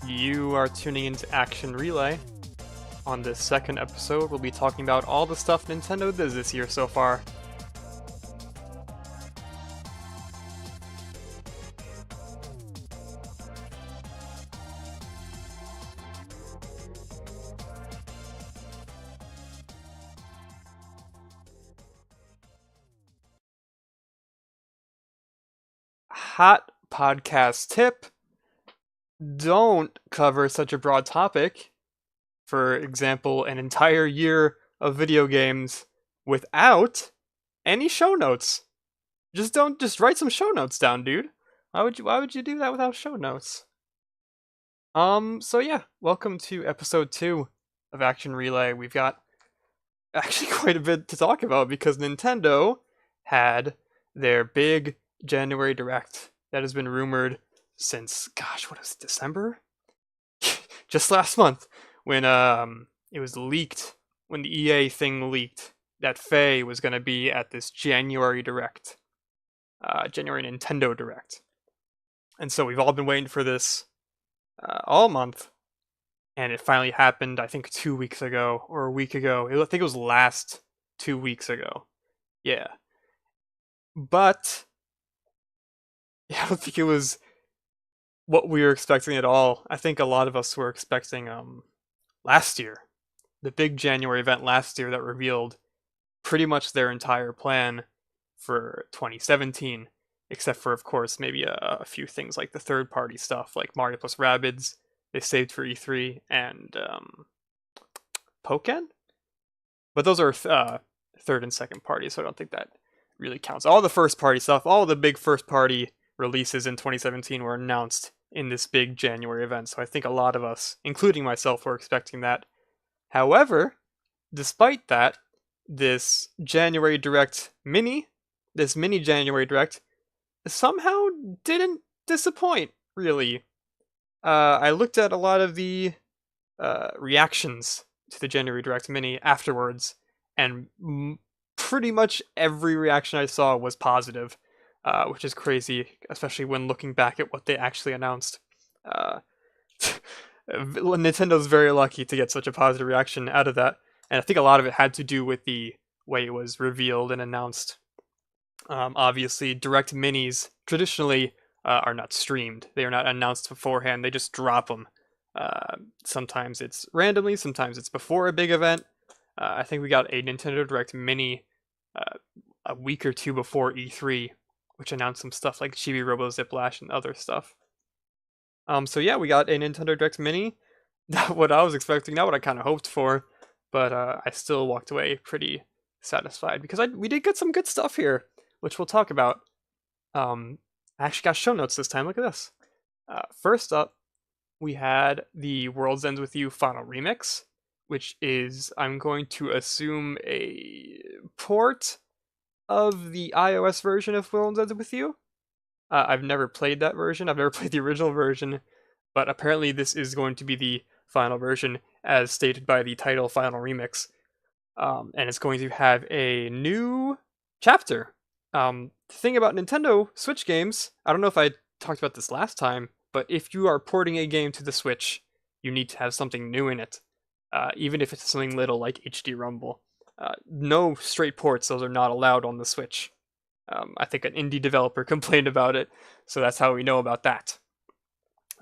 You are tuning into Action Relay. On this second episode, we'll be talking about all the stuff Nintendo did this year so far. Hot podcast tip: don't cover such a broad topic. For example, an entire year of video games without any show notes. Just write some show notes down, dude. Why would you do that without show notes? So yeah, welcome to episode 2 of Action Relay. We've got actually quite a bit to talk about because Nintendo had their big January Direct that has been rumored since, gosh, what is it, December? Just last month, when it was leaked, when the EA thing leaked, that Faye was going to be at this January Direct, January Nintendo Direct. And so we've all been waiting for this all month, and it finally happened, I think 2 weeks ago, or a week ago. I think it was last 2 weeks ago. Yeah. But I don't think it was what we were expecting at all. I think a lot of us were expecting last year, the big January event last year that revealed pretty much their entire plan for 2017, except for, of course, maybe a few things like the third-party stuff, like Mario plus Rabbids, they saved for E3, and Pokken? But those are third and second party, so I don't think that really counts. All the first-party stuff, all the big first-party releases in 2017 were announced in this big January event, so I think a lot of us, including myself, were expecting that. However, despite that, this January Direct this mini January Direct, somehow didn't disappoint, really. I looked at a lot of the reactions to the January Direct Mini afterwards, and pretty much every reaction I saw was positive. Which is crazy, especially when looking back at what they actually announced. Nintendo's very lucky to get such a positive reaction out of that, and I think a lot of it had to do with the way it was revealed and announced. Obviously, Direct Minis traditionally are not streamed. They are not announced beforehand, they just drop them. Sometimes it's randomly, sometimes it's before a big event. I think we got a Nintendo Direct Mini a week or two before E3, which announced some stuff like Chibi Robo Ziplash and other stuff. So yeah, we got a Nintendo Direct Mini. Not what I was expecting, not what I kind of hoped for, but I still walked away pretty satisfied because we did get some good stuff here, which we'll talk about. I actually got show notes this time. Look at this. First up, we had the World's Ends With You Final Remix, which is, I'm going to assume, a port of the iOS version of World's Ends With You. I've never played that version. I've never played the original version, but apparently this is going to be the final version, as stated by the title, Final Remix. And it's going to have a new chapter. The thing about Nintendo Switch games, I don't know if I talked about this last time, but if you are porting a game to the Switch, you need to have something new in it, even if it's something little like HD Rumble. No straight ports, those are not allowed on the Switch. I think an indie developer complained about it, so that's how we know about that.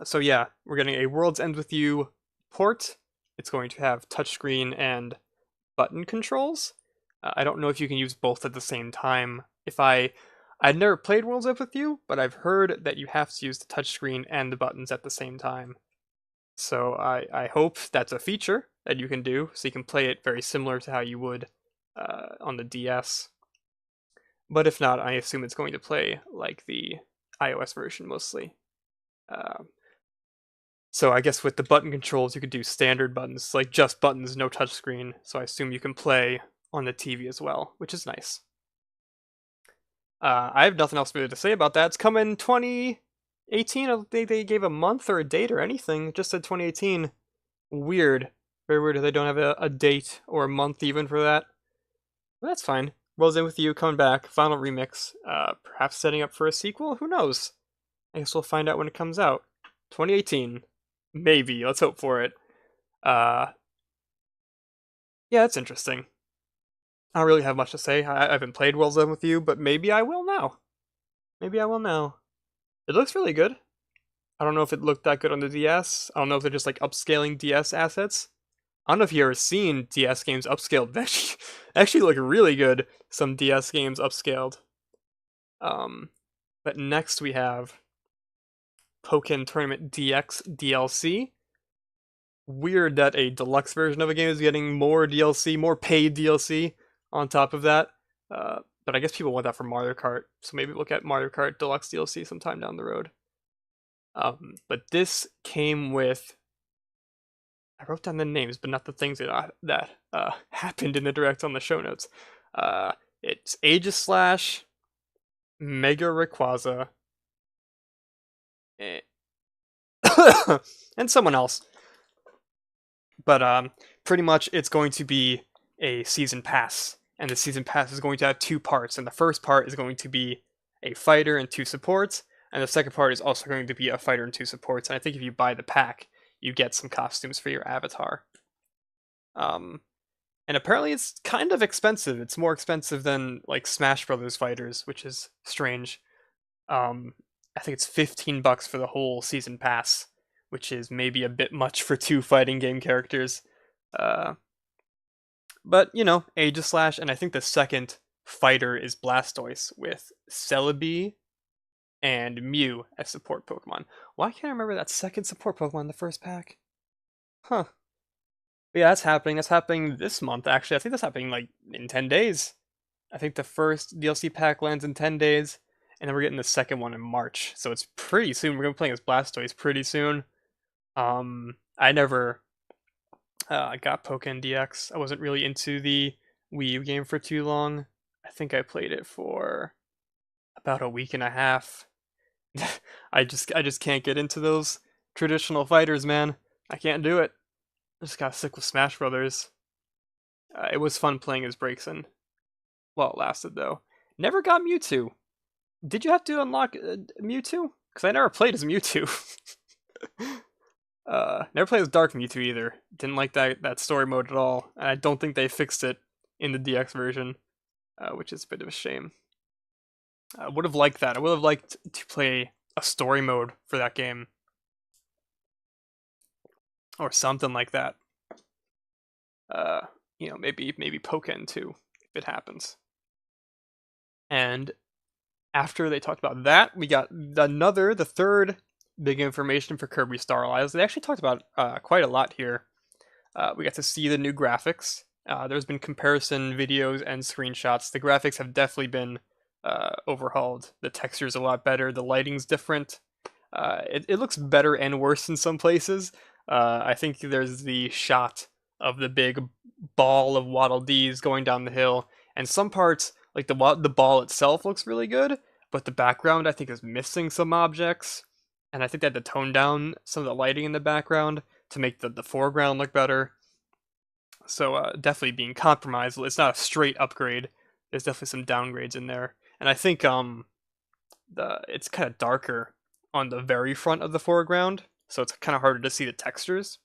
So yeah, we're getting a World's End With You port. It's going to have touchscreen and button controls. I don't know if you can use both at the same time. I'd never played World's End With You, but I've heard that you have to use the touchscreen and the buttons at the same time. So I hope that's a feature that you can do, so you can play it very similar to how you would on the DS. But if not, I assume it's going to play like the iOS version mostly. So I guess with the button controls, you could do standard buttons, like just buttons, no touchscreen. So I assume you can play on the TV as well, which is nice. I have nothing else really to say about that. It's coming 2018. I don't think they gave a month or a date or anything. It just said 2018. Weird. Very weird. They don't have a date or a month even for that. But that's fine. World's End With You coming back. Final remix. Perhaps setting up for a sequel? Who knows? I guess we'll find out when it comes out. 2018. Maybe. Let's hope for it. Uh, yeah, that's interesting. I don't really have much to say. I haven't played World's End with you, but maybe I will now. Maybe I will now. It looks really good. I don't know if it looked that good on the DS. I don't know if they're just like upscaling DS assets. I don't know if you've ever seen DS games upscaled. They actually look really good. Some DS games upscaled. Um, but next we have Pokken Tournament DX DLC. Weird that a deluxe version of a game is getting more DLC, more paid DLC on top of that. But I guess people want that for Mario Kart, so maybe we'll get Mario Kart Deluxe DLC sometime down the road. But this came with, I wrote down the names, but not the things that happened in the direct on the show notes. It's Aegislash, Mega Rayquaza, eh, and someone else. But pretty much it's going to be a season pass, and the season pass is going to have two parts. And the first part is going to be a fighter and two supports, and the second part is also going to be a fighter and two supports. And I think if you buy the pack, you get some costumes for your avatar. Um, and apparently it's kind of expensive. It's more expensive than like Smash Brothers fighters, which is strange. Um, I think it's $15 for the whole season pass, which is maybe a bit much for two fighting game characters. Uh, but you know, Aegislash, and I think the second fighter is Blastoise with Celebi and Mew as support Pokemon. Why can't I remember that second support Pokemon in the first pack? Huh. But yeah, that's happening. That's happening this month, actually. I think that's happening like in 10 days. I think the first DLC pack lands in 10 days, and then we're getting the second one in March. So it's pretty soon. We're going to be playing as Blastoise pretty soon. I never got Pokken DX. I wasn't really into the Wii U game for too long. I think I played it for about a week and a half. I just can't get into those traditional fighters, man. I can't do it. I just got sick with Smash Brothers. It was fun playing as Braixen while it lasted, though. Never got Mewtwo. Did you have to unlock Mewtwo? Because I never played as Mewtwo. Never played as Dark Mewtwo either. Didn't like that story mode at all, and I don't think they fixed it in the DX version, which is a bit of a shame. I would have liked that. I would have liked to play a story mode for that game, or something like that. Uh, maybe Pokken too, if it happens. And after they talked about that, we got the third big information for Kirby Star Allies. They actually talked about quite a lot here. We got to see the new graphics. There's been comparison videos and screenshots. The graphics have definitely been overhauled. The texture's a lot better. The lighting's different. It looks better and worse in some places. I think there's the shot of the big ball of Waddle Dees going down the hill, and some parts, like the ball itself, looks really good, but the background I think is missing some objects, and I think they had to tone down some of the lighting in the background to make the foreground look better. So definitely being compromised. It's not a straight upgrade. There's definitely some downgrades in there, and I think it's kind of darker on the very front of the foreground, so it's kind of harder to see the textures.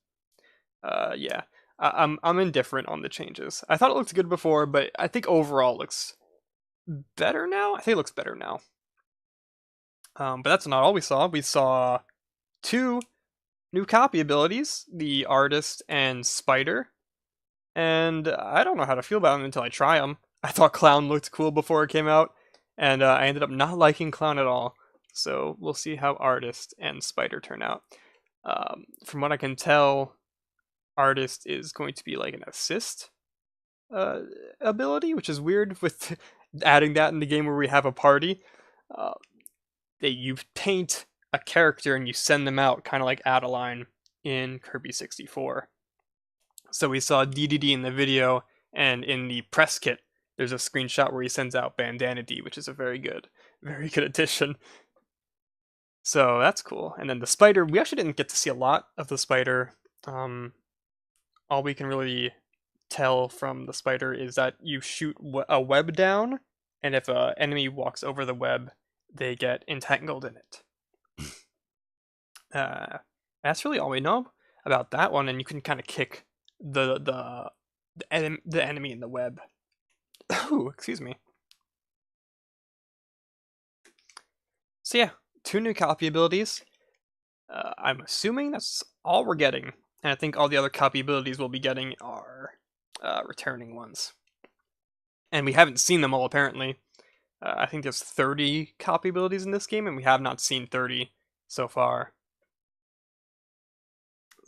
Yeah, I'm indifferent on the changes. I thought it looked good before, but I think overall it looks better now. I think it looks better now. But that's not all we saw. We saw two new copy abilities, the Artist and Spider, and I don't know how to feel about them until I try them. I thought Clown looked cool before it came out, and I ended up not liking Clown at all. So we'll see how Artist and Spider turn out. From what I can tell, Artist is going to be like an assist uh, ability, which is weird with adding that in the game where we have a party. Uh, you paint a character and you send them out, kind of like Adeline in Kirby 64. So we saw DDD in the video, and in the press kit, there's a screenshot where he sends out Bandana D, which is a very good addition. So that's cool. And then the spider, we actually didn't get to see a lot of the spider. All we can really tell from the spider is that you shoot a web down, and if an enemy walks over the web, they get entangled in it. That's really all we know about that one, and you can kind of kick the enemy in the web. Ooh, excuse me. So yeah, 2 new copy abilities. I'm assuming that's all we're getting, and I think all the other copy abilities we'll be getting are returning ones. And we haven't seen them all apparently. I think there's 30 copy abilities in this game, and we have not seen 30 so far.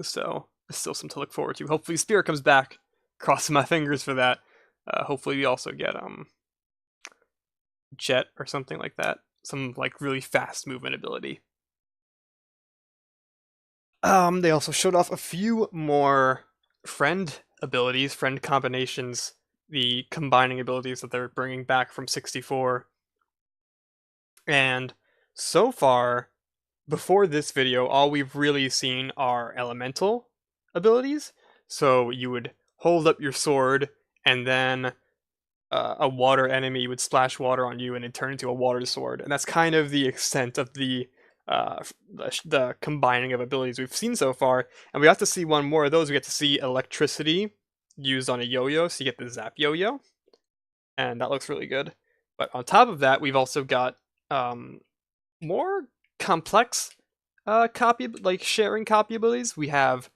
So there's still some to look forward to. Hopefully, Spirit comes back. Crossing my fingers for that. Hopefully, we also get Jet or something like that. Some like really fast movement ability. They also showed off a few more friend abilities, friend combinations, the combining abilities that they're bringing back from 64. And so far, before this video, all we've really seen are elemental abilities. So you would hold up your sword, and then a water enemy would splash water on you, and it turn into a water sword. And that's kind of the extent of the combining of abilities we've seen so far. And we have to see one more of those. We get to see electricity used on a yo-yo, so you get the zap yo-yo, and that looks really good. But on top of that, we've also got more complex copy like sharing copy abilities. We have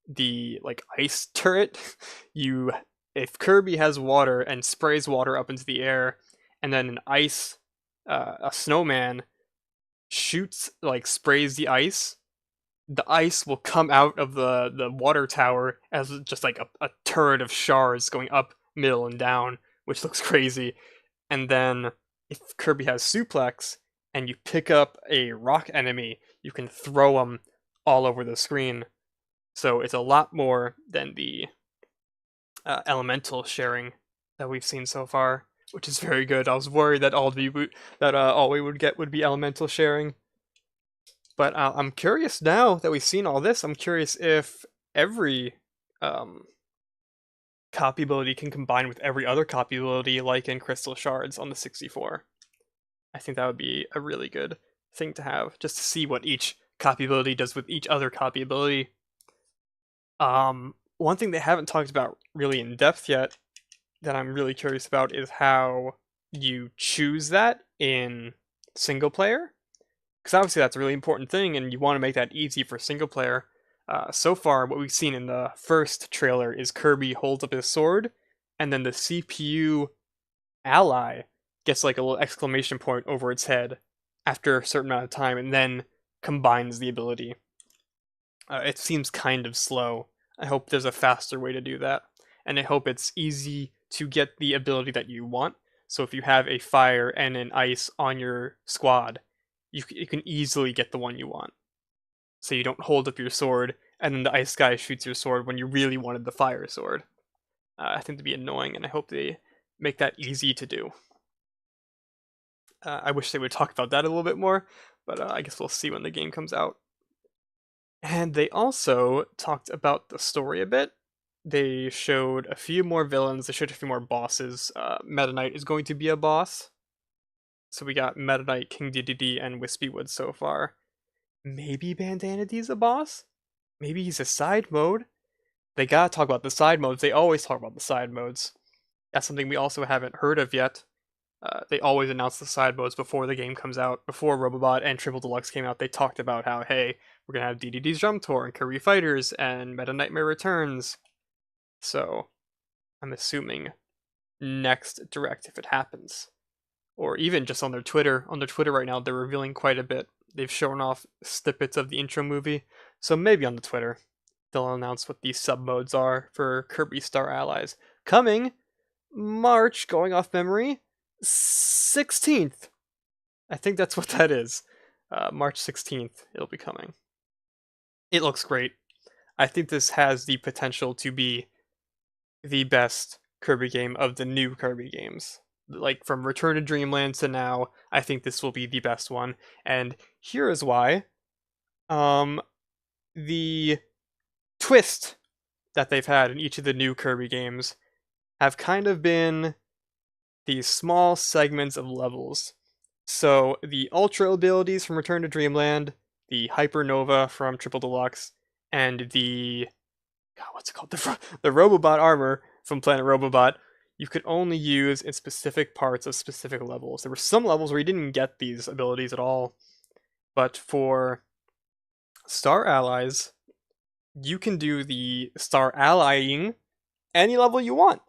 the like ice turret. You If Kirby has water and sprays water up into the air, and then a snowman shoots like sprays the ice will come out of the water tower as just like a turret of shards going up, middle, and down, which looks crazy. And then if Kirby has suplex and you pick up a rock enemy, you can throw them all over the screen. So it's a lot more than the elemental sharing that we've seen so far, which is very good. I was worried that all we would get would be elemental sharing, but I'm curious now that we've seen all this. I'm curious if every um, copy ability can combine with every other copy ability, like in Crystal Shards on the 64. I think that would be a really good thing to have, just to see what each copy ability does with each other copy ability. One thing they haven't talked about really in depth yet that I'm really curious about is how you choose that in single player. Because obviously that's a really important thing, and you want to make that easy for single player. So far, what we've seen in the first trailer is Kirby holds up his sword, and then the CPU ally gets like a little exclamation point over its head after a certain amount of time, and then combines the ability. It seems kind of slow. I hope there's a faster way to do that, and I hope it's easy to get the ability that you want. So if you have a fire and an ice on your squad, you can easily get the one you want. So you don't hold up your sword and then the ice guy shoots your sword when you really wanted the fire sword. I think to be annoying, and I hope they make that easy to do. I wish they would talk about that a little bit more, but I guess we'll see when the game comes out. And they also talked about the story a bit. They showed a few more villains, they showed a few more bosses. Meta Knight is going to be a boss. So we got Meta Knight, King Dedede, and Wispywood so far. Maybe Bandana D's a boss? Maybe he's a side mode? They gotta talk about the side modes. They always talk about the side modes. That's something we also haven't heard of yet. They always announce the side modes before the game comes out. Before Robobot and Triple Deluxe came out, they talked about how, hey, we're gonna have DDD's Drum Tour and Kirby Fighters and Meta Nightmare Returns. So, I'm assuming next Direct if it happens. Or even just on their Twitter. On their Twitter right now, they're revealing quite a bit. They've shown off snippets of the intro movie. So maybe on the Twitter, they'll announce what these sub modes are for Kirby Star Allies. Coming March, going off memory, 16th. I think that's what that is. March 16th, it'll be coming. It looks great. I think this has the potential to be the best Kirby game of the new Kirby games. Like from Return to Dreamland to now, I think this will be the best one. And here is why. The twist that they've had in each of the new Kirby games have kind of been these small segments of levels. So the Ultra abilities from Return to Dreamland the Hypernova from Triple Deluxe, and the God, what's it called? The Robobot armor from Planet Robobot. You could only use in specific parts of specific levels. There were some levels where you didn't get these abilities at all, but for Star Allies, you can do the Star Allying any level you want.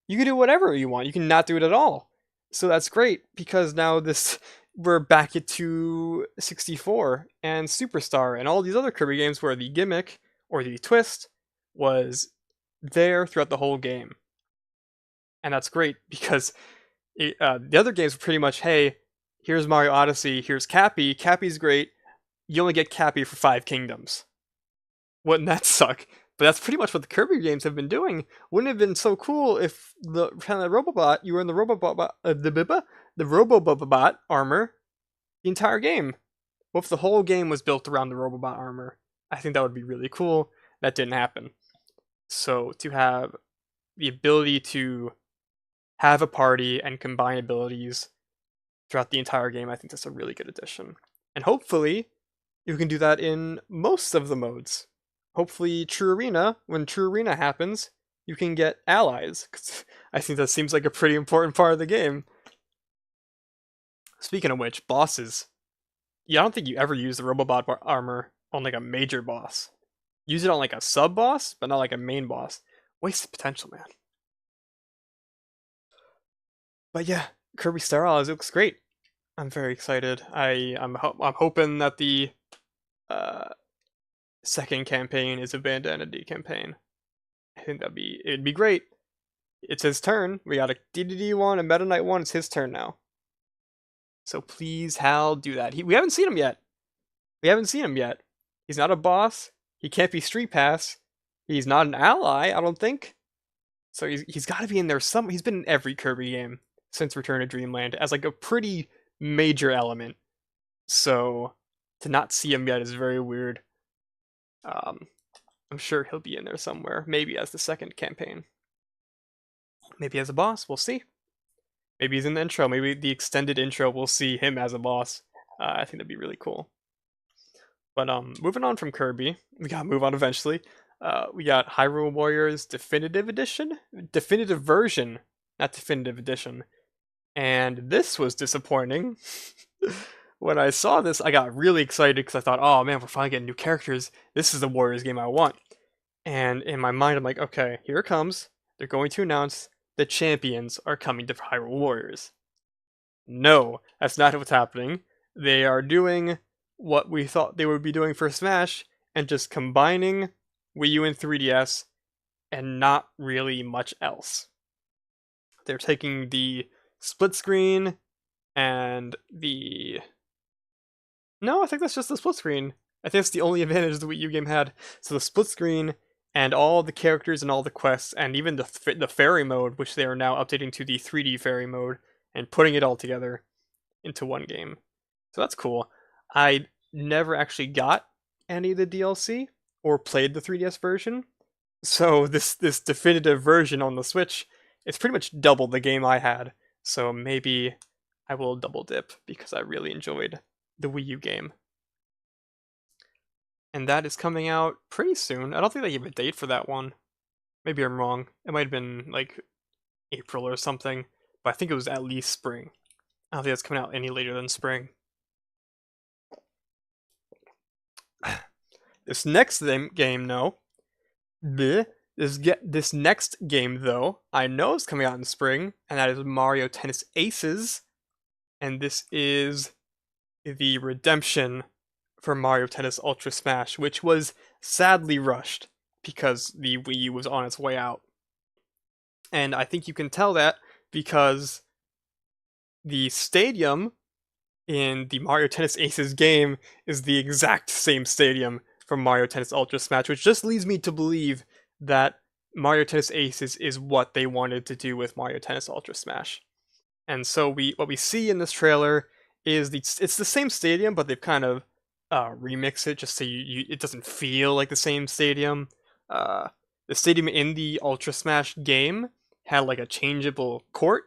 You can do whatever you want. You can not do it at all. So that's great because now this we're back at 264 and Superstar and all these other Kirby games where the gimmick or the twist was there throughout the whole game. And that's great because the other games were pretty much, hey, here's Mario Odyssey, here's Cappy. Cappy's great. You only get Cappy for 5 kingdoms. Wouldn't that suck? But that's pretty much what the Kirby games have been doing. Wouldn't it have been so cool if the kind of Robobot, you were in the Robobot armor the entire game? What if the whole game was built around the Robobot armor? I think that would be really cool. That didn't happen. So to have the ability to have a party and combine abilities throughout the entire game, I think that's a really good addition. And hopefully, you can do that in most of the modes. Hopefully, True Arena, when True Arena happens, you can get allies. 'Cause I think that seems like a pretty important part of the game. Speaking of which, bosses. Yeah, I don't think you ever use the Robobot armor on like a major boss. Use it on like a sub boss, but not like a main boss. Wasted potential, man. But yeah, Kirby Star Allies looks great. I'm very excited. I'm hoping that the uh, second campaign is a Bandana D campaign. I think it'd be great. It's his turn. We got a DDD one, a Meta Knight one. It's his turn now. So please, Hal, do that. We haven't seen him yet. We haven't seen him yet. He's not a boss. He can't be Street Pass. He's not an ally, I don't think. So he's got to be in there some. He's been in every Kirby game since Return to Dreamland as like a pretty major element. So to not see him yet is very weird. I'm sure he'll be in there somewhere. Maybe as the second campaign. Maybe as a boss. We'll see. Maybe he's in the intro. Maybe the extended intro we'll see him as a boss. I think that'd be really cool. But moving on from Kirby, we gotta move on eventually. We got Hyrule Warriors Definitive Edition, Definitive Version, not Definitive Edition. And this was disappointing. When I saw this, I got really excited because I thought, oh man, we're finally getting new characters. This is the Warriors game I want. And in my mind, I'm like, okay, here it comes. They're going to announce the champions are coming to Hyrule Warriors. No, that's not what's happening. They are doing what we thought they would be doing for Smash and just combining Wii U and 3DS and not really much else. They're taking the split screen and the... No, I think that's just the split screen. I think that's the only advantage the Wii U game had. So the split screen and all the characters and all the quests and even the fairy mode, which they are now updating to the 3D fairy mode and putting it all together into one game. So that's cool. I never actually got any of the DLC or played the 3DS version. So this definitive version on the Switch, it's pretty much double the game I had. So maybe I will double dip because I really enjoyed the Wii U game. And that is coming out pretty soon. I don't think they gave a date for that one. Maybe I'm wrong. It might have been like April or something, but I think it was at least spring. I don't think it's coming out any later than spring. This next game, no. This next game, though, I know is coming out in spring, and that is Mario Tennis Aces. And this is the redemption for Mario Tennis Ultra Smash, which was sadly rushed because the Wii U was on its way out. And I think you can tell that because the stadium in the Mario Tennis Aces game is the exact same stadium from Mario Tennis Ultra Smash, which just leads me to believe that Mario Tennis Aces is what they wanted to do with Mario Tennis Ultra Smash. And so what we see in this trailer is it's the same stadium, but they've kind of remix it just so it doesn't feel like the same stadium. The stadium in the Ultra Smash game had like a changeable court,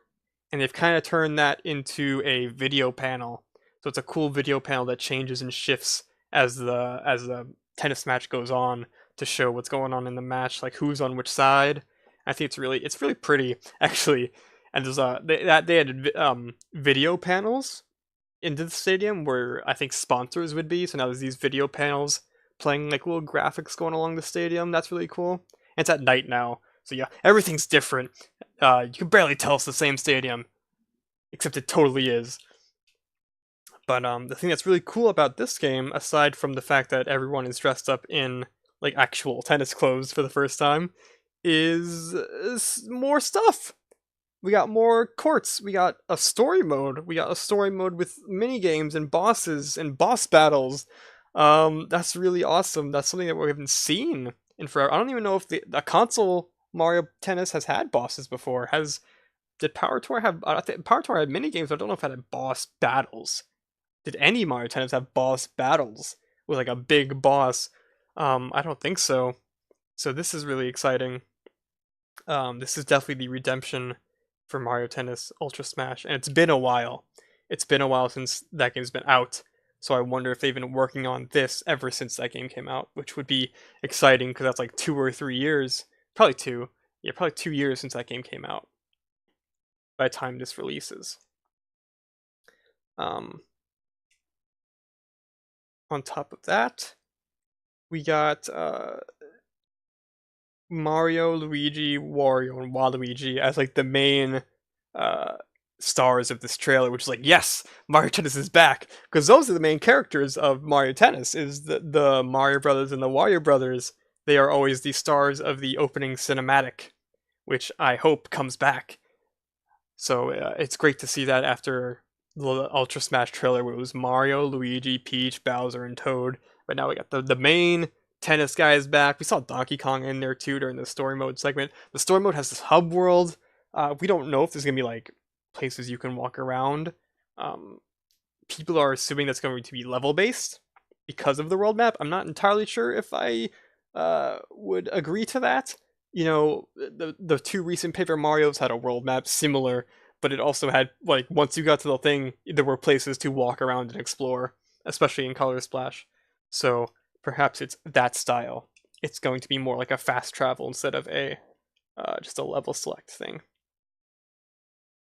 and they've kind of turned that into a video panel. So it's a cool video panel that changes and shifts as the tennis match goes on to show what's going on in the match, like who's on which side. I think it's really pretty actually. And they had video panels into the stadium where I think sponsors would be. So now there's these video panels playing like little graphics going along the stadium. That's really cool. And it's at night now, so yeah, everything's different. You can barely tell it's the same stadium, except it totally is. But the thing that's really cool about this game, aside from the fact that everyone is dressed up in like actual tennis clothes for the first time, is more stuff. We got more courts. We got a story mode. We got a story mode with mini games and bosses and boss battles. That's really awesome. That's something that we haven't seen in forever. I don't even know if the console Mario Tennis has had bosses before. Did Power Tour have? I think Power Tour had mini games, but I don't know if it had boss battles. Did any Mario Tennis have boss battles with like a big boss? I don't think so. So this is really exciting. This is definitely the redemption for Mario Tennis Ultra Smash, and it's been a while. It's been a while since that game's been out, so I wonder if they've been working on this ever since that game came out, which would be exciting because that's like 2 or 3 years, probably two. Yeah, probably 2 years since that game came out by the time this releases. Um, on top of that, we got Mario, Luigi, Wario, and Waluigi as like the main uh, stars of this trailer, which is like, yes, Mario Tennis is back, because those are the main characters of Mario Tennis. Is the Mario Brothers and the Wario Brothers? They are always the stars of the opening cinematic, which I hope comes back. So it's great to see that after the Ultra Smash trailer, where it was Mario, Luigi, Peach, Bowser, and Toad. But now we got the main tennis guy is back. We saw Donkey Kong in there too during the story mode segment. The story mode has this hub world. We don't know if there's gonna be like places you can walk around. Um, People are assuming that's going to be level based because of the world map. I'm not entirely sure if I would agree to that. You know, the two recent Paper Mario's had a world map similar, but it also had like once you got to the thing, there were places to walk around and explore, especially in Color Splash. So perhaps it's that style. It's going to be more like a fast travel instead of a just a level select thing.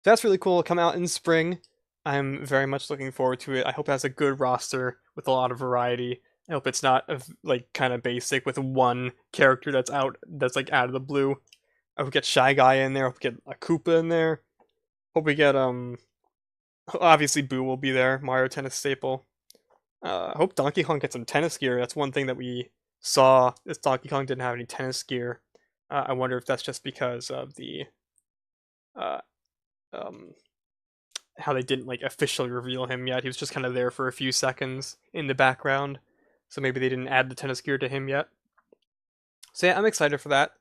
That's really cool. It'll come out in spring. I'm very much looking forward to it. I hope it has a good roster with a lot of variety. I hope it's not like kind of basic with one character that's like out of the blue. I hope we get Shy Guy in there. I hope we get a Koopa in there. Hope we get obviously Boo will be there. Mario Tennis staple. I hope Donkey Kong gets some tennis gear. That's one thing that we saw. Is Donkey Kong didn't have any tennis gear. I wonder if that's just because of the uh, um, how they didn't like officially reveal him yet. He was just kind of there for a few seconds in the background, so maybe they didn't add the tennis gear to him yet. So yeah, I'm excited for that.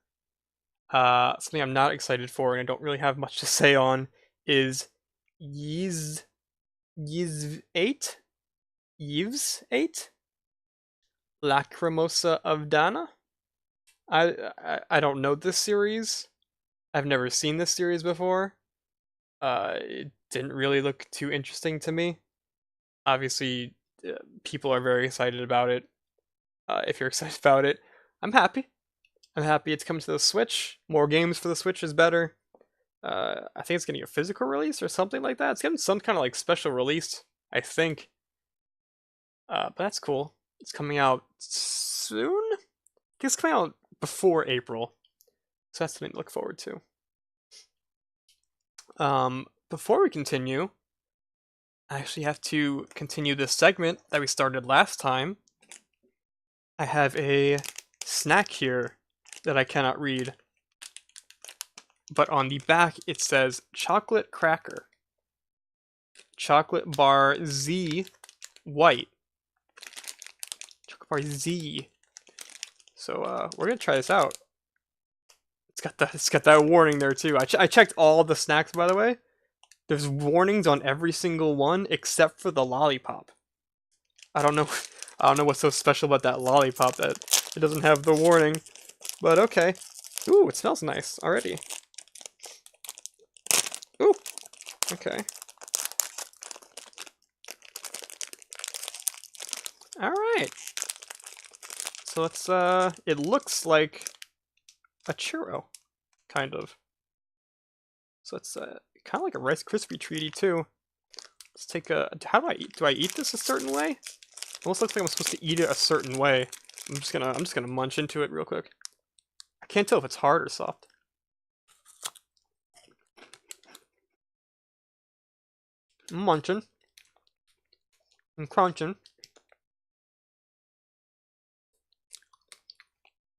Something I'm not excited for, and I don't really have much to say on, is Ys Ys 8, Yves 8, Lacrimosa of Dana. I don't know this series. I've never seen this series before. It didn't really look too interesting to me. Obviously, people are very excited about it. If you're excited about it, I'm happy. I'm happy it's coming to the Switch. More games for the Switch is better. I think it's getting a physical release or something like that. It's getting some kind of like special release, I think. But that's cool. It's coming out soon. I think it's coming out before April, so that's something to look forward to. Before we continue, I actually have to continue this segment that we started last time. I have a snack here that I cannot read, but on the back it says chocolate cracker, chocolate bar Z white, chocolate bar Z. So we're gonna try this out. It's got that warning there too. I checked all the snacks, by the way. There's warnings on every single one except for the lollipop. I don't know. I don't know what's so special about that lollipop that it doesn't have the warning. But okay. Ooh, it smells nice already. Ooh. Okay. Alright. So it's, it looks like a churro, kind of. So it's, kind of like a Rice Krispie treaty, too. Let's take a, how do I eat? Do I eat this a certain way? It almost looks like I'm supposed to eat it a certain way. I'm just gonna munch into it real quick. I can't tell if it's hard or soft. I'm munching. I'm crunching.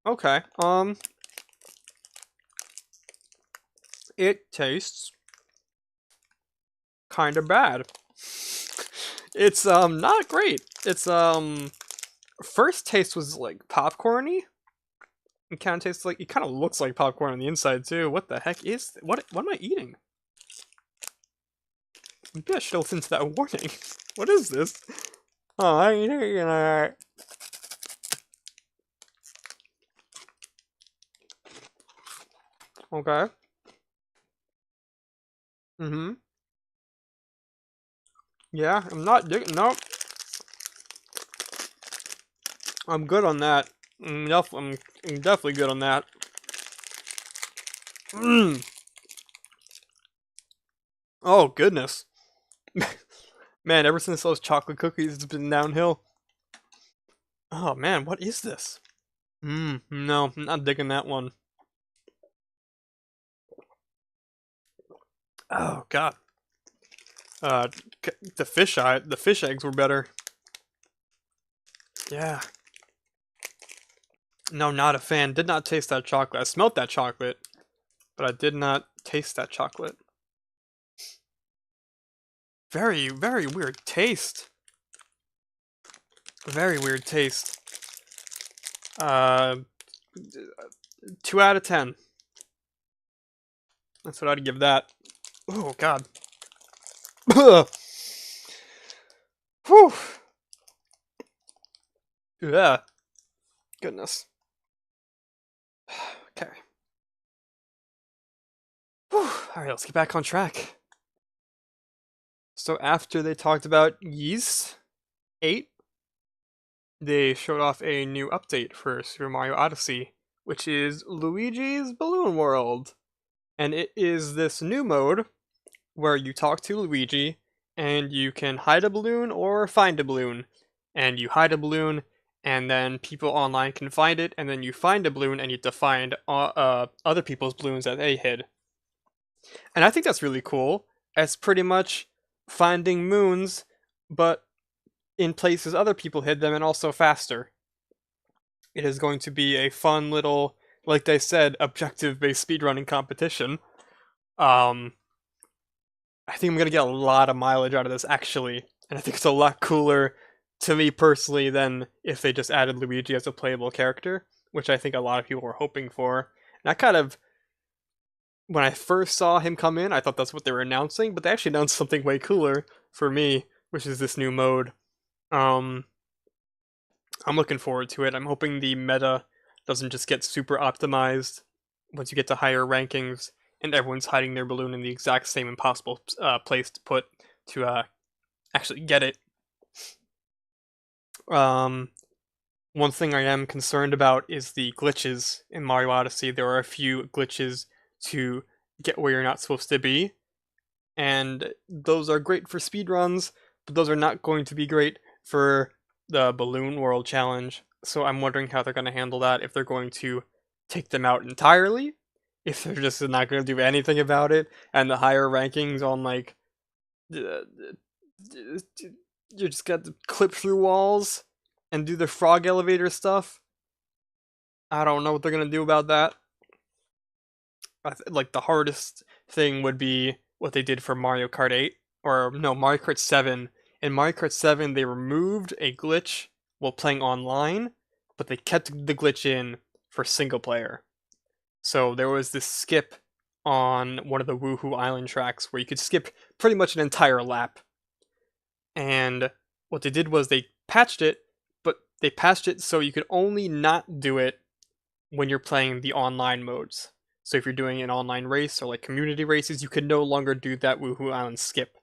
Okay, it tastes kind of bad. It's, not great. It's, first taste was, like, popcorny. It kind of tastes like, it kind of looks like popcorn on the inside, too. What the heck is, what am I eating? Maybe I should listen to that warning. What is this? Oh, I ain't eating that. Okay. Mm-hmm. Yeah, I'm not digging. Nope. I'm good on that. I'm definitely good on that. Mmm. Oh, goodness. Man, ever since those chocolate cookies, it's been downhill. Oh, man, what is this? No, I'm not digging that one. Oh, God. Uh, the fish eggs were better. Yeah. No, not a fan. Did not taste that chocolate. I smelt that chocolate, but I did not taste that chocolate. Very, very weird taste. Very weird taste. Uh, 2 out of 10. That's what I'd give that. Oh, God. Whew. Yeah. Goodness. Okay. Whew. Alright, let's get back on track. So after they talked about Ys 8, they showed off a new update for Super Mario Odyssey, which is Luigi's Balloon World. And it is this new mode where you talk to Luigi and you can hide a balloon or find a balloon. And you hide a balloon, and then people online can find it, and then you find a balloon and you have to find other people's balloons that they hid. And I think that's really cool. It's pretty much finding moons, but in places other people hid them and also faster. It is going to be a fun little, like they said, objective-based speedrunning competition. Um, I think I'm gonna get a lot of mileage out of this actually, and I think it's a lot cooler to me personally than if they just added Luigi as a playable character, which I think a lot of people were hoping for. And I kind of, when I first saw him come in, I thought that's what they were announcing, but they actually announced something way cooler for me, which is this new mode. Um, I'm looking forward to it. I'm hoping the meta doesn't just get super optimized once you get to higher rankings and everyone's hiding their balloon in the exact same impossible place to put to actually get it. Um, One thing I am concerned about is the glitches in Mario Odyssey. There are a few glitches to get where you're not supposed to be, and those are great for speedruns, but those are not going to be great for the Balloon World Challenge. So I'm wondering how they're going to handle that, if they're going to take them out entirely, if they're just not going to do anything about it, and the higher rankings on like you just got to clip through walls and do the frog elevator stuff. I don't know what they're gonna do about that. Like the hardest thing would be what they did for Mario Kart 8, or no, Mario Kart 7. In Mario Kart 7, they removed a glitch while playing online, but they kept the glitch in for single player. So there was this skip on one of the Woohoo Island tracks where you could skip pretty much an entire lap. And what they did was they patched it, but they patched it so you could only not do it when you're playing the online modes. So if you're doing an online race or like community races, you can no longer do that Woohoo Island skip.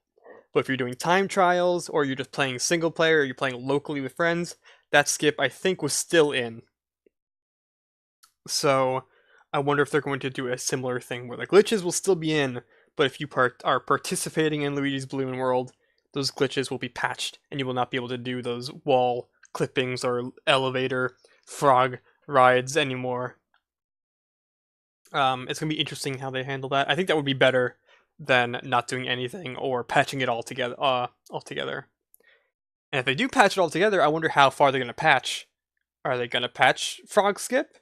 But if you're doing time trials, or you're just playing single player, or you're playing locally with friends, that skip I think was still in. So I wonder if they're going to do a similar thing where the glitches will still be in, but if you are participating in Luigi's Balloon World, those glitches will be patched, and you will not be able to do those wall clippings or elevator frog rides anymore. It's gonna be interesting how they handle that. I think that would be better than not doing anything or patching it all together. Altogether. And if they do patch it all together, I wonder how far they're gonna patch. Are they gonna patch frog skip?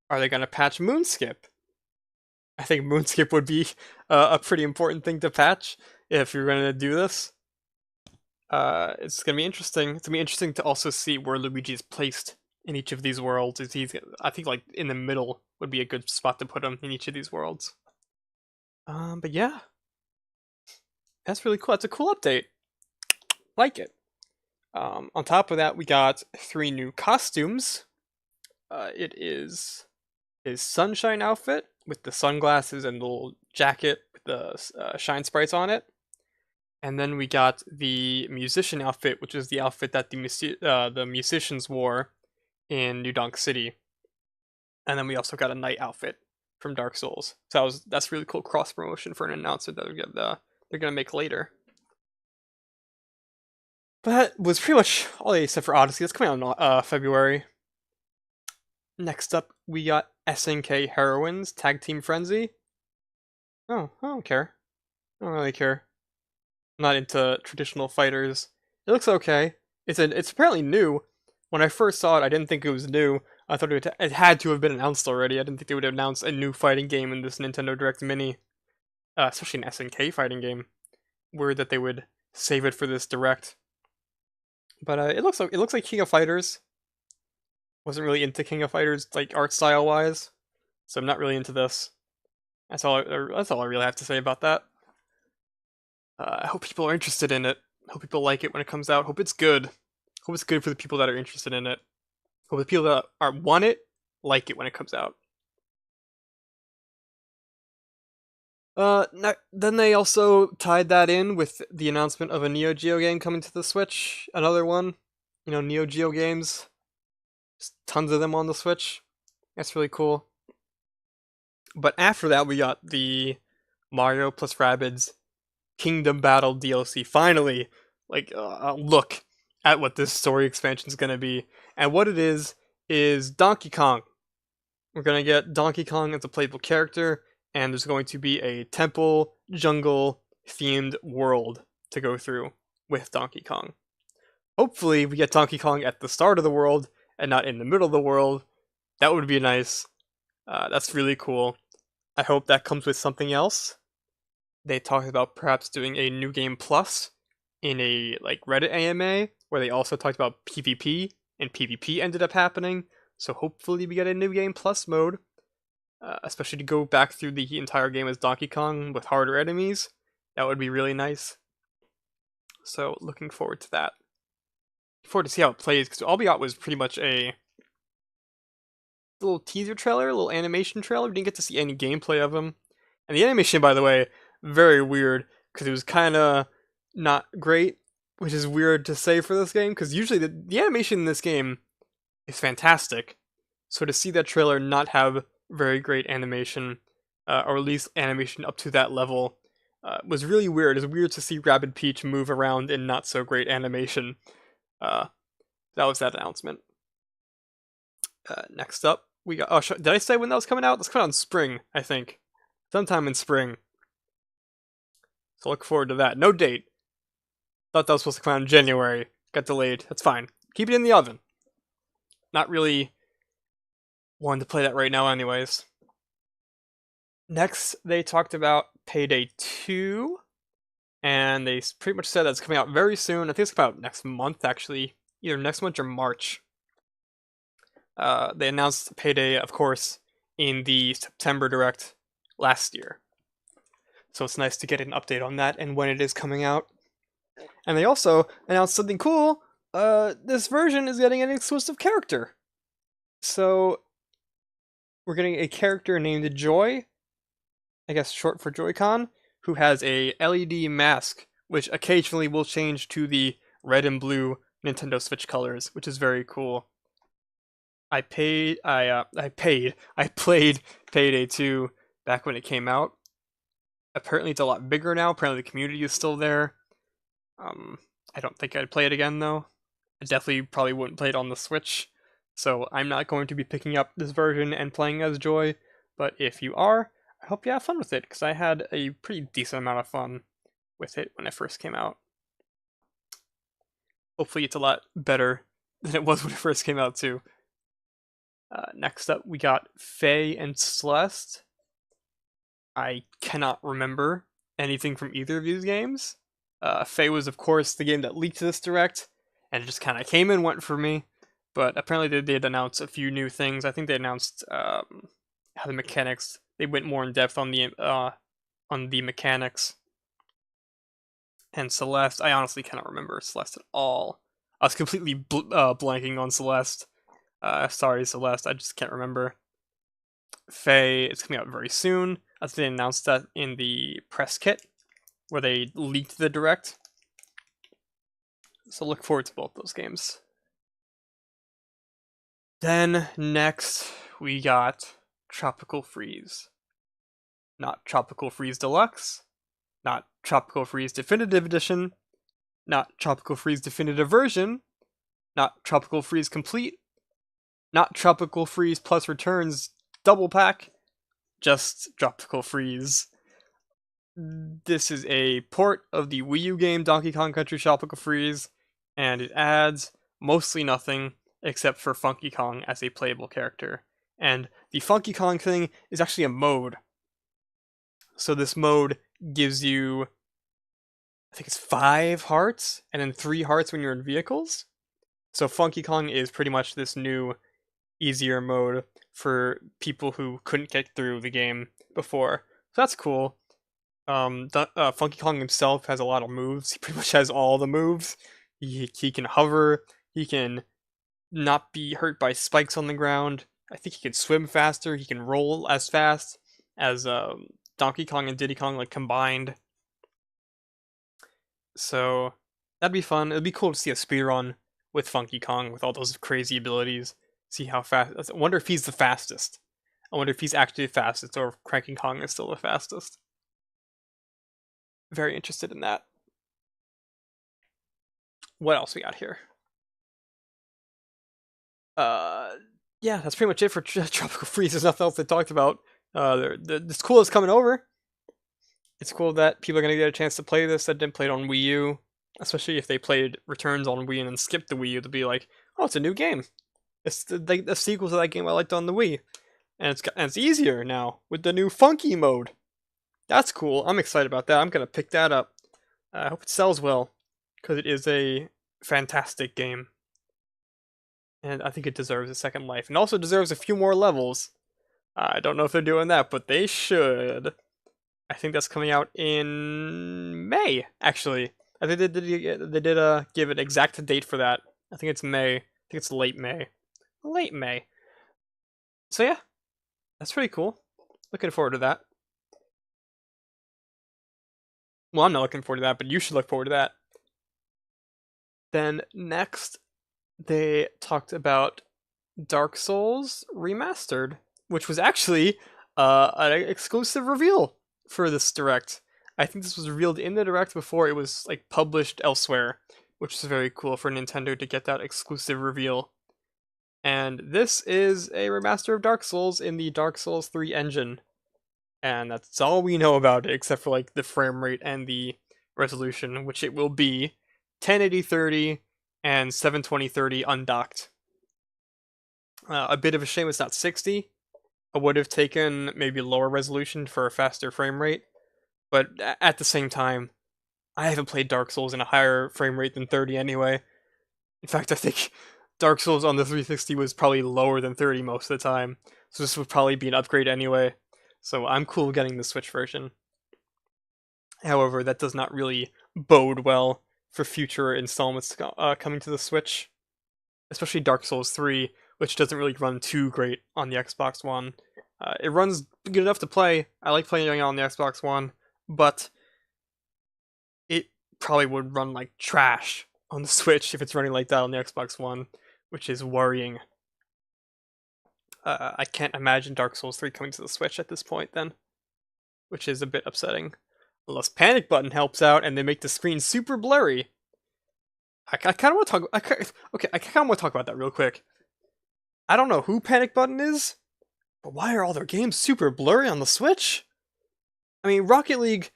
Are they gonna patch moon skip? I think moon skip would be a pretty important thing to patch if you're gonna do this. It's gonna be interesting. It's gonna be interesting to also see where Luigi is placed in each of these worlds. Is he's I think like in the middle would be a good spot to put him in each of these worlds. But yeah, that's really cool. That's a cool update. Like it. On top of that, we got 3 new costumes. It is his sunshine outfit with the sunglasses and the little jacket with the shine sprites on it. And then we got the musician outfit, which is the outfit that the musicians wore in New Donk City. And then we also got a knight outfit from Dark Souls. So that's really cool cross promotion for an announcement that they're gonna make later. But that was pretty much all they said for Odyssey. That's coming out in February. Next up, we got SNK Heroines Tag Team Frenzy. Oh, I don't care. I don't really care. I'm not into traditional fighters. It looks okay. It's apparently new. When I first saw it, I didn't think it was new. I thought it had to have been announced already. I didn't think they would announce a new fighting game in this Nintendo Direct Mini, especially an SNK fighting game. Weird that they would save it for this Direct. But it looks like King of Fighters. Wasn't really into King of Fighters like art style wise, so I'm not really into this. That's all I really have to say about that. I hope people are interested in it. Hope people like it when it comes out. Hope it's good. Hope it's good for the people that are interested in it. Hope the people that want it like it when it comes out. Then they also tied that in with the announcement of a Neo Geo game coming to the Switch. Another one, Neo Geo games. Just tons of them on the Switch. That's really cool. But after that, we got the Mario plus Rabbids Kingdom Battle DLC. Finally, look at what this story expansion is gonna be, and what it is Donkey Kong. We're gonna get Donkey Kong as a playable character, and there's going to be a temple jungle themed world to go through with Donkey Kong. Hopefully, we get Donkey Kong at the start of the world and not in the middle of the world. That would be nice. That's really cool. I hope that comes with something else. They talked about perhaps doing a New Game Plus in a Reddit AMA where they also talked about PvP, and PvP ended up happening. So hopefully we get a New Game Plus mode, especially to go back through the entire game as Donkey Kong with harder enemies. That would be really nice. So looking forward to that. Looking forward to see how it plays, because all we got was pretty much a little teaser trailer, a little animation trailer. We didn't get to see any gameplay of him. And the animation, by the way, very weird, because it was kind of not great, which is weird to say for this game, because usually the animation in this game is fantastic. So to see that trailer not have very great animation, or at least animation up to that level, was really weird. It's weird to see Rabbid Peach move around in not so great animation. That was that announcement. Next up, we got. Oh, did I say when that was coming out? That's coming out in spring, I think. Sometime in spring. So look forward to that. No date. Thought that was supposed to come out in January. Got delayed. That's fine. Keep it in the oven. Not really wanting to play that right now, anyways. Next, they talked about Payday 2. And they pretty much said that's coming out very soon. I think it's coming out next month, actually. Either next month or March. They announced Payday, of course, in the September Direct last year. So it's nice to get an update on that and when it is coming out. And they also announced something cool. This version is getting an exclusive character. So we're getting a character named Joy, I guess short for Joy-Con, who has a LED mask which occasionally will change to the red and blue Nintendo Switch colors, which is very cool. I played Payday 2 back when it came out. Apparently it's a lot bigger now. Apparently the community is still there. Um, I don't think I'd play it again though. I definitely probably wouldn't play it on the Switch. So I'm not going to be picking up this version and playing as Joy. But if you are, I hope you have fun with it, because I had a pretty decent amount of fun with it when it first came out. Hopefully it's a lot better than it was when it first came out too. Next up, we got Faye and Celeste. I cannot remember anything from either of these games. Faye was, of course, the game that leaked this direct, and it just kind of came and went for me. But apparently, they did announce a few new things. I think they announced how the mechanics. They went more in depth on the mechanics. And Celeste, I honestly cannot remember Celeste at all. I was completely blanking on Celeste. Sorry, Celeste, I just can't remember. Faye is coming out very soon. I think they announced that in the press kit, where they leaked the direct. So look forward to both those games. Then next we got Tropical Freeze. Not Tropical Freeze Deluxe, not Tropical Freeze Definitive Edition, not Tropical Freeze Definitive Version, not Tropical Freeze Complete, not Tropical Freeze Plus Returns Double Pack, just Tropical Freeze. This is a port of the Wii U game Donkey Kong Country Tropical Freeze, and it adds mostly nothing except for Funky Kong as a playable character. And the Funky Kong thing is actually a mode. So this mode gives you, I think it's 5 hearts, and then 3 hearts when you're in vehicles. So Funky Kong is pretty much this new, easier mode for people who couldn't get through the game before. So that's cool. Funky Kong himself has a lot of moves. He pretty much has all the moves. He can hover. He can not be hurt by spikes on the ground. I think he can swim faster. He can roll as fast as Donkey Kong and Diddy Kong like combined. So that'd be fun. It'd be cool to see a speedrun with Funky Kong with all those crazy abilities. See how fast. I wonder if he's the fastest. I wonder if he's actually the fastest, or if Cranky Kong is still the fastest. Very interested in that. What else we got here? Yeah, that's pretty much it for Tropical Freeze. There's nothing else they talked about. It's cool it's coming over. It's cool that people are gonna get a chance to play this that didn't play it on Wii U, especially if they played Returns on Wii and then skipped the Wii U to be like, oh, it's a new game. It's the sequel to that game I liked on the Wii, and it's easier now with the new Funky mode. That's cool. I'm excited about that. I'm gonna pick that up. I hope it sells well, because it is a fantastic game. And I think it deserves a second life, and also deserves a few more levels. I don't know if they're doing that, but they should. I think that's coming out in May, actually. I think they did give an exact date for that. I think it's May. I think it's late May. Late May. So yeah, that's pretty cool. Looking forward to that. Well, I'm not looking forward to that, but you should look forward to that. Then next, they talked about Dark Souls Remastered, which was actually an exclusive reveal for this direct. I think this was revealed in the direct before it was like published elsewhere, which is very cool for Nintendo to get that exclusive reveal. And this is a remaster of Dark Souls in the Dark Souls 3 engine. And that's all we know about it, except for like the frame rate and the resolution, which it will be 1080-30 and 720-30 undocked. A bit of a shame it's not 60. I would have taken maybe lower resolution for a faster frame rate, but at the same time, I haven't played Dark Souls in a higher frame rate than 30 anyway. In fact, I think Dark Souls on the 360 was probably lower than 30 most of the time, so this would probably be an upgrade anyway. So I'm cool getting the Switch version. However, that does not really bode well for future installments coming to the Switch, especially Dark Souls 3, which doesn't really run too great on the Xbox One. It runs good enough to play. I like playing it on the Xbox One, but it probably would run like trash on the Switch if it's running like that on the Xbox One, which is worrying. I can't imagine Dark Souls 3 coming to the Switch at this point then, which is a bit upsetting. Unless Panic Button helps out and they make the screen super blurry. I kind of want to talk. Okay, I kind of want to talk about that real quick. I don't know who Panic Button is, but why are all their games super blurry on the Switch? I mean, Rocket League,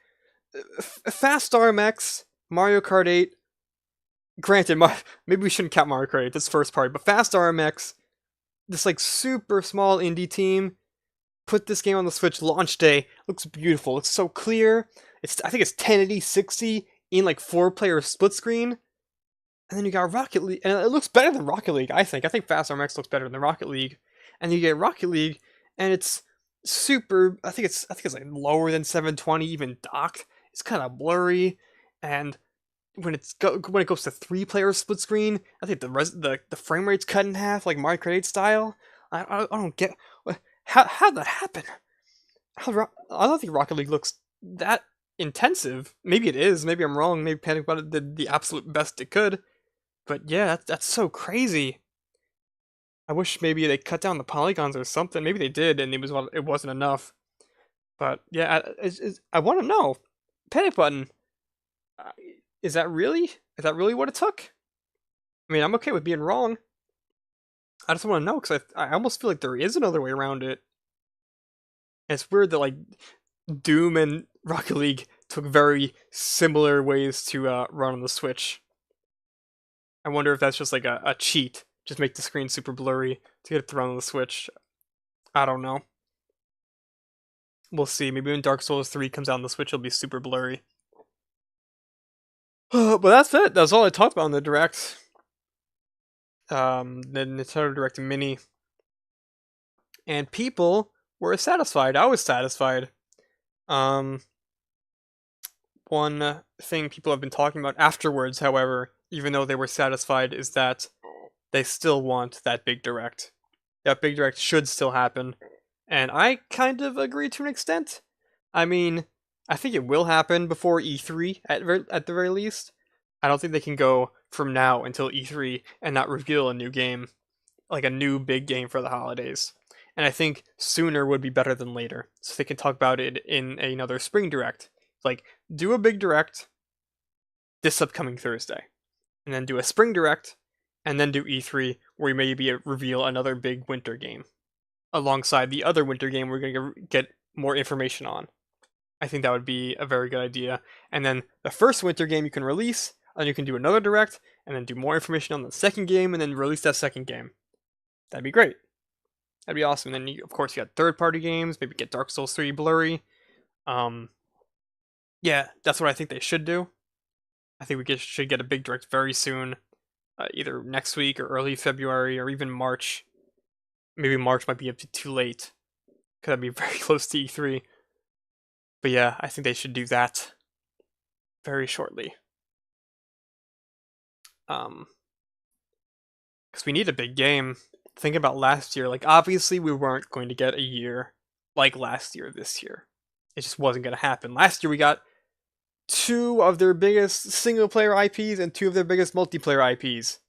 Fast RMX, Mario Kart 8. Granted, maybe we shouldn't count Mario Kart 8. That's first party, but Fast RMX, this like super small indie team, put this game on the Switch launch day. Looks beautiful. Looks so clear. I think it's 1080 60 in like 4-player split screen. And then you got Rocket League, and it looks better than Rocket League, I think. I think Fast RMX looks better than Rocket League. And you get Rocket League, and it's super. I think it's like lower than 720, even docked. It's kind of blurry, and when it goes to 3-player split screen, I think the frame rate's cut in half, like Mario Kart 8 style. I don't get how'd that happen. I don't think Rocket League looks that intensive. Maybe it is. Maybe I'm wrong. Maybe Panic Button did the absolute best it could. But yeah, that's so crazy. I wish maybe they cut down the polygons or something. Maybe they did, and it wasn't enough. But yeah, I want to know, Panic Button, uh, is that really what it took? I mean, I'm okay with being wrong. I just want to know because I almost feel like there is another way around it. And it's weird that like Doom and Rocket League took very similar ways to run on the Switch. I wonder if that's just like a cheat. Just make the screen super blurry to get it to run on the Switch. I don't know. We'll see. Maybe when Dark Souls 3 comes out on the Switch, it'll be super blurry. But that's it. That's all I talked about on the Direct. The Nintendo Direct Mini. And people were satisfied. I was satisfied. One thing people have been talking about afterwards, however, even though they were satisfied, is that they still want that big Direct. That big Direct should still happen. And I kind of agree to an extent. I mean, I think it will happen before E3 at the very least. I don't think they can go from now until E3 and not reveal a new game, like a new big game for the holidays. And I think sooner would be better than later, so they can talk about it in another Spring Direct. Like, do a big Direct this upcoming Thursday, and then do a Spring Direct, and then do E3, where we maybe reveal another big winter game, alongside the other winter game we're going to get more information on. I think that would be a very good idea. And then the first winter game you can release, and you can do another Direct, and then do more information on the second game, and then release that second game. That'd be great. That'd be awesome. And then, of course, you got third-party games. Maybe get Dark Souls 3 blurry. Yeah, that's what I think they should do. I think we should get a big Direct very soon. Either next week or early February or even March. Maybe March might be a bit too late, because that'd be very close to E3. But yeah, I think they should do that very shortly. Because we need a big game. Think about last year. Like, obviously, we weren't going to get a year like last year this year. It just wasn't going to happen. Last year, we got 2 of their biggest single-player IPs and 2 of their biggest multiplayer IPs.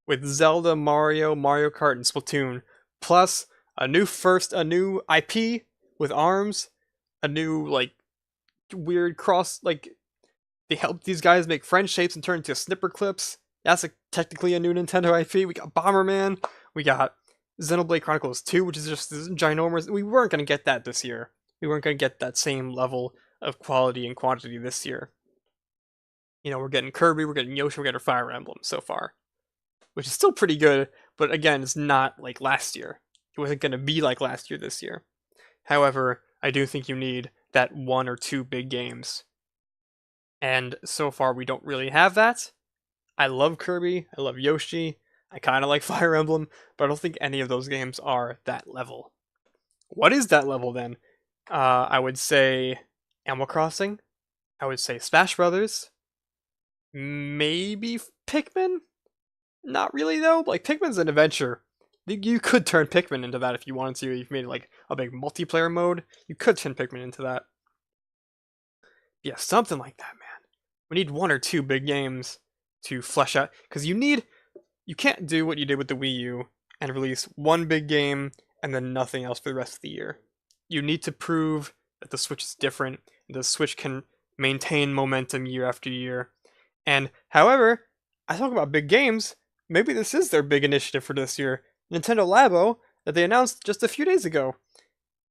With Zelda, Mario, Mario Kart, and Splatoon. Plus, a new IP with ARMS. A new, like, weird cross, like, they helped these guys make friend shapes and turn into snipper clips. That's technically a new Nintendo IP. We got Bomberman. We got Xenoblade Chronicles 2, which is just ginormous. We weren't going to get that this year. We weren't going to get that same level of quality and quantity this year. You know, we're getting Kirby, we're getting Yoshi, we're getting Fire Emblem so far. Which is still pretty good, but again, it's not like last year. It wasn't going to be like last year this year. However, I do think you need that 1 or 2 big games. And so far, we don't really have that. I love Kirby, I love Yoshi, I kind of like Fire Emblem, but I don't think any of those games are that level. What is that level then? I would say Animal Crossing. I would say Smash Brothers. Maybe Pikmin? Not really though. Like, Pikmin's an adventure. You could turn Pikmin into that if you wanted to. You've made like a big multiplayer mode. You could turn Pikmin into that. Yeah, something like that, man. we need one or two big games to flesh out, because you can't do what you did with the Wii U and release one big game and then nothing else for the rest of the year. You need to prove that the Switch is different, and the Switch can maintain momentum year after year. And however, I talk about big games, maybe this is their big initiative for this year. Nintendo Labo that they announced just a few days ago.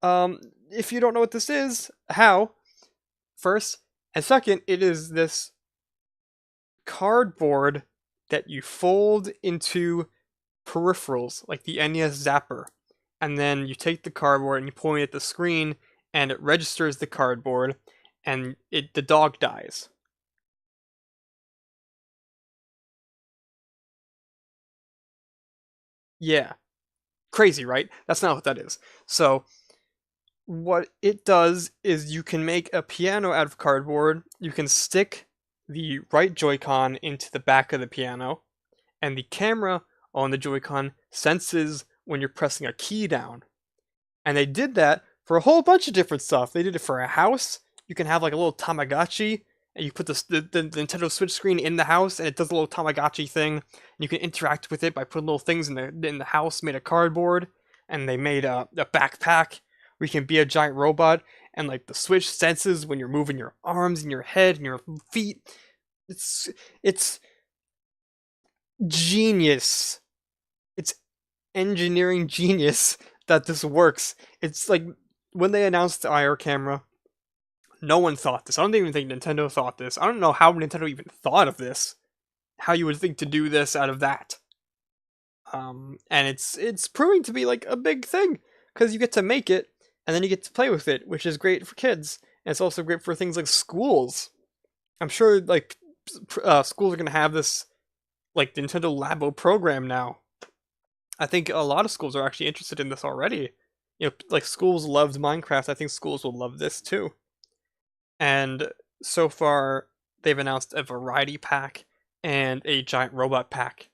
If you don't know what this is, how? First, and second, it is this cardboard that you fold into peripherals, like the NES Zapper. And then you take the cardboard and you point it at the screen, and it registers the cardboard, and the dog dies. Yeah, crazy, right? That's not what that is. So what it does is you can make a piano out of cardboard. You can stick the right Joy-Con into the back of the piano, and the camera on the Joy-Con senses when you're pressing a key down. And they did that for a whole bunch of different stuff. They did it for a house. You can have like a little Tamagotchi, and you put the Nintendo Switch screen in the house, and it does a little Tamagotchi thing. And you can interact with it by putting little things in the house made of cardboard. And they made a backpack where you can be a giant robot, and like the Switch senses when you're moving your arms and your head and your feet. It's genius. It's engineering genius that this works. It's like when they announced the IR camera, no one thought this. I don't even think Nintendo thought this. I don't know how Nintendo even thought of this. How you would think to do this out of that. And it's proving to be like a big thing because you get to make it and then you get to play with it, which is great for kids. And it's also great for things like schools. I'm sure like schools are gonna have this like Nintendo Labo program now. I think a lot of schools are actually interested in this already. You know, like schools loved Minecraft. I think schools will love this too. And so far, they've announced a variety pack and a giant robot pack.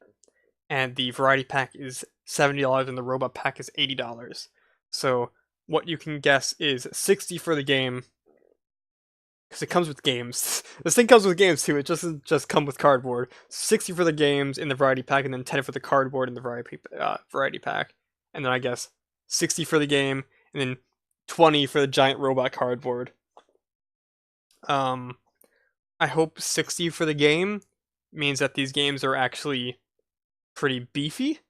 And the variety pack is $70 and the robot pack is $80. So what you can guess is 60 for the game, because it comes with games. This thing comes with games too. It doesn't just come with cardboard. 60 for the games in the variety pack, and then 10 for the cardboard in the variety pack. And then I guess 60 for the game, and then 20 for the giant robot cardboard. I hope 60 for the game means that these games are actually pretty beefy.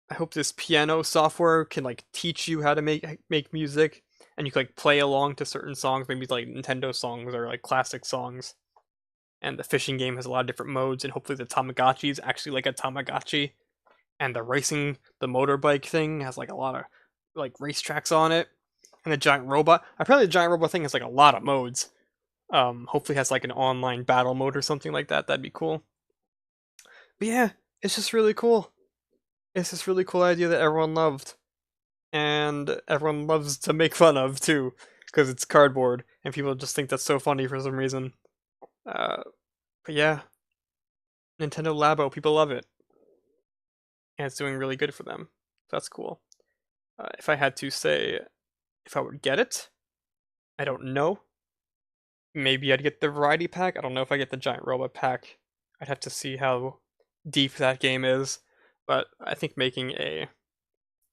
I hope this piano software can like teach you how to make music, and you can like play along to certain songs, maybe like Nintendo songs or like classic songs. And the fishing game has a lot of different modes, and hopefully the Tamagotchi is actually like a Tamagotchi. And the racing, the motorbike thing has like a lot of like racetracks on it. And the giant robot, apparently the giant robot thing has like a lot of modes. Hopefully has like an online battle mode or something like that. That'd be cool. But yeah, it's just really cool. It's this really cool idea that everyone loved, and everyone loves to make fun of too, because it's cardboard, and people just think that's so funny for some reason. Uh, but yeah, Nintendo Labo, people love it, and it's doing really good for them. That's cool. If I had to say if I would get it, I don't know. Maybe I'd get the variety pack. I don't know if I get the giant robot pack. I'd have to see how deep that game is. But I think making a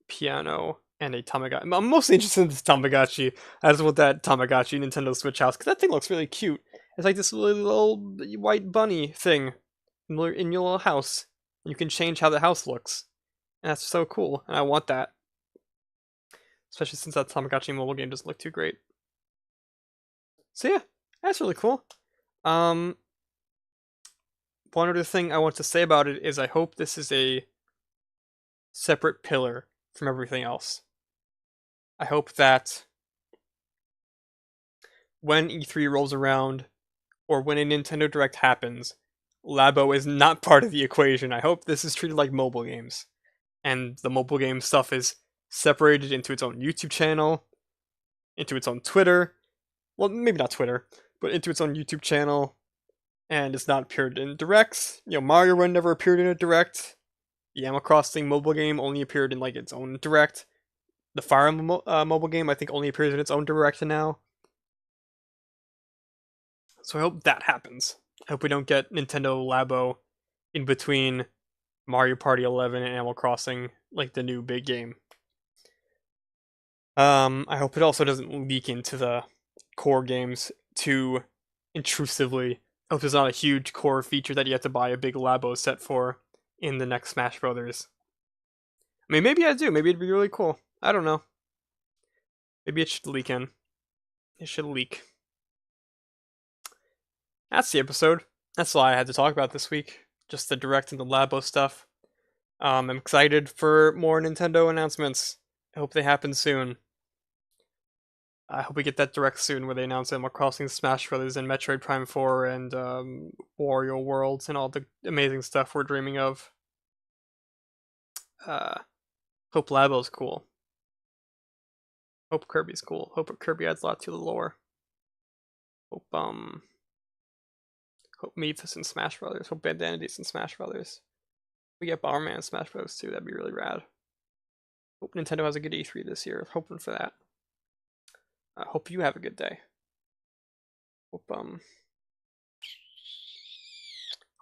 piano and a Tamagotchi. I'm mostly interested in this Tamagotchi. I just want that Tamagotchi Nintendo Switch house because that thing looks really cute. It's like this little white bunny thing in your little house. You can change how the house looks, and that's so cool. And I want that, especially since that Tamagotchi mobile game doesn't look too great. So yeah, that's really cool. One other thing I want to say about it is I hope this is a separate pillar from everything else. I hope that when E3 rolls around, or when a Nintendo Direct happens, Labo is not part of the equation. I hope this is treated like mobile games, and the mobile game stuff is separated into its own YouTube channel, into its own Twitter. Well, maybe not Twitter, but into its own YouTube channel, and it's not appeared in directs. You know, Mario Run never appeared in a direct. The Animal Crossing mobile game only appeared in like its own direct. The Fire Emblem mobile game I think only appears in its own direct now. So I hope that happens. I hope we don't get Nintendo Labo in between Mario Party 11 and Animal Crossing, like the new big game. I hope it also doesn't leak into the core games too intrusively. I hope there's not a huge core feature that you have to buy a big Labo set for in the next Smash Brothers. I mean, maybe I do. Maybe it'd be really cool. I don't know. Maybe it should leak in. It should leak. That's the episode. That's all I had to talk about this week. Just the Direct and the Labo stuff. I'm excited for more Nintendo announcements. I hope they happen soon. I hope we get that Direct soon where they announce Animal Crossing, Smash Brothers, and Metroid Prime 4 and Wario Worlds and all the amazing stuff we're dreaming of. Hope Labo's cool. Hope Kirby's cool. Hope Kirby adds a lot to the lore. Hope Meeph in Smash Brothers. Hope Bandanity's in Smash Brothers. We get Bomberman in Smash Bros. Too. That'd be really rad. Hope Nintendo has a good E3 this year. Hoping for that. Hope you have a good day. Hope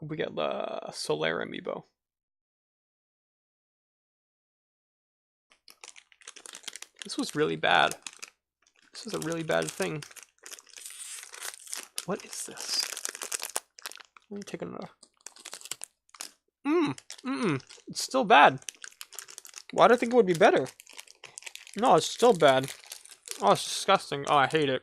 we get the Solaire amiibo. This was really bad. This is a really bad thing. What is this? Let me take another. It's still bad. Why do I think it would be better? No, it's still bad. Oh, it's disgusting. Oh, I hate it.